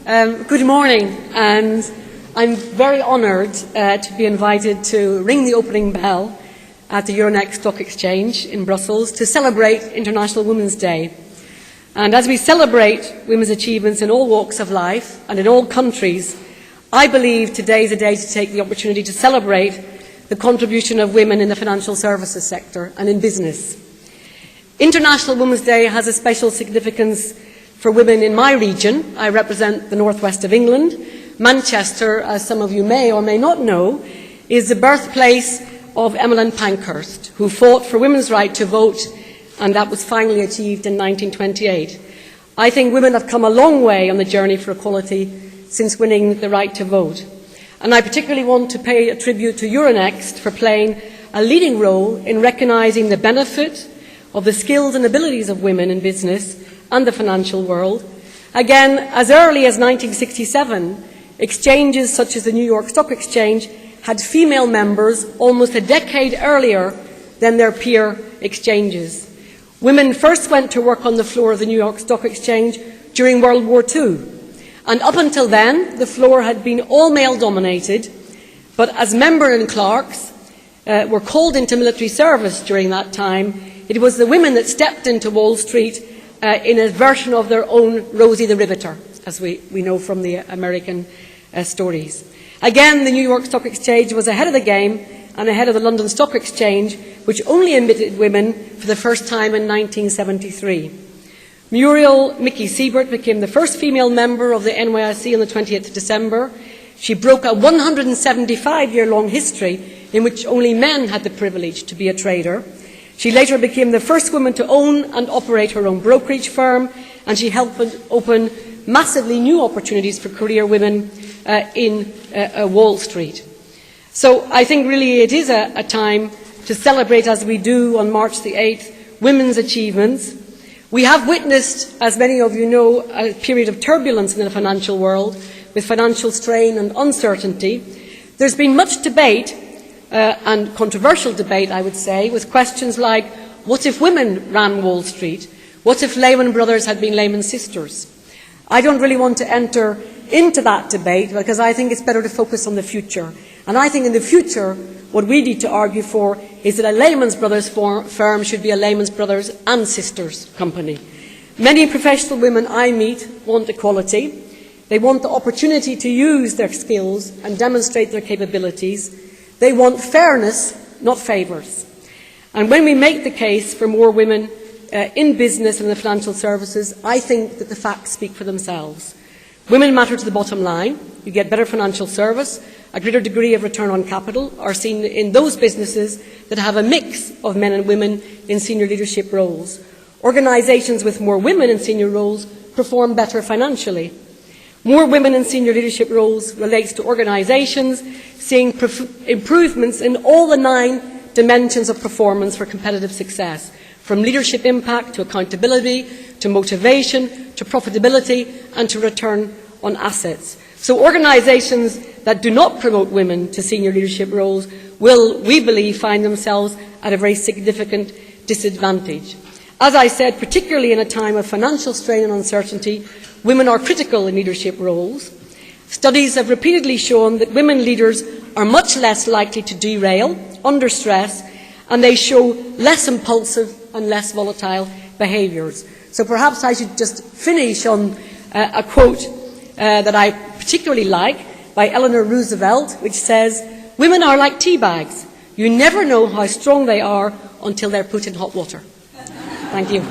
Good morning, and I'm very honoured to be invited to ring the opening bell at the Euronext Stock Exchange in Brussels to celebrate International Women's Day. And as we celebrate women's achievements in all walks of life and in all countries, I believe today is a day to take the opportunity to celebrate the contribution of women in the financial services sector and in business. International Women's Day has a special significance for women in my region. I represent the northwest of England. Manchester, as some of you may or may not know, is the birthplace of Emmeline Pankhurst, who fought for women's right to vote, and that was finally achieved in 1928. I think women have come a long way on the journey for equality since winning the right to vote. And I particularly want to pay a tribute to Euronext for playing a leading role in recognising the benefit of the skills and abilities of women in business and the financial world. Again, as early as 1967, exchanges such as the New York Stock Exchange had female members almost a decade earlier than their peer exchanges. Women first went to work on the floor of the New York Stock Exchange during World War II. And up until then, the floor had been all male-dominated, but as members and clerks were called into military service during that time, it was the women that stepped into Wall Street in a version of their own Rosie the Riveter, as we know from the American stories. Again, the New York Stock Exchange was ahead of the game and ahead of the London Stock Exchange, which only admitted women for the first time in 1973. Muriel Mickey Siebert became the first female member of the NYSE on the 20th of December. She broke a 175-year-long history in which only men had the privilege to be a trader. She later became the first woman to own and operate her own brokerage firm, and she helped open massively new opportunities for career women in Wall Street. So I think really it is a time to celebrate, as we do on March the 8th, women's achievements. We have witnessed, as many of you know, a period of turbulence in the financial world, with financial strain and uncertainty. There's been much debate, and controversial debate, I would say, with questions like, what if women ran Wall Street? What if Lehman Brothers had been Lehman Sisters? I don't really want to enter into that debate because I think it's better to focus on the future. And I think in the future, what we need to argue for is that a Lehman Brothers firm should be a Lehman Brothers and Sisters company. Many professional women I meet want equality. They want the opportunity to use their skills and demonstrate their capabilities. They want fairness, not favours. And when we make the case for more women in business and in the financial services, I think that the facts speak for themselves. Women matter to the bottom line. You get better financial service. A greater degree of return on capital are seen in those businesses that have a mix of men and women in senior leadership roles. Organisations with more women in senior roles perform better financially. More women in senior leadership roles relates to organisations seeing improvements in all the 9 dimensions of performance for competitive success, from leadership impact to accountability, to motivation, to profitability and to return on assets. So organisations that do not promote women to senior leadership roles will, we believe, find themselves at a very significant disadvantage. As I said, particularly in a time of financial strain and uncertainty, women are critical in leadership roles. Studies have repeatedly shown that women leaders are much less likely to derail under stress, and they show less impulsive and less volatile behaviours. So perhaps I should just finish on a quote that I particularly like by Eleanor Roosevelt, which says, "Women are like tea bags. You never know how strong they are until they're put in hot water." Thank you.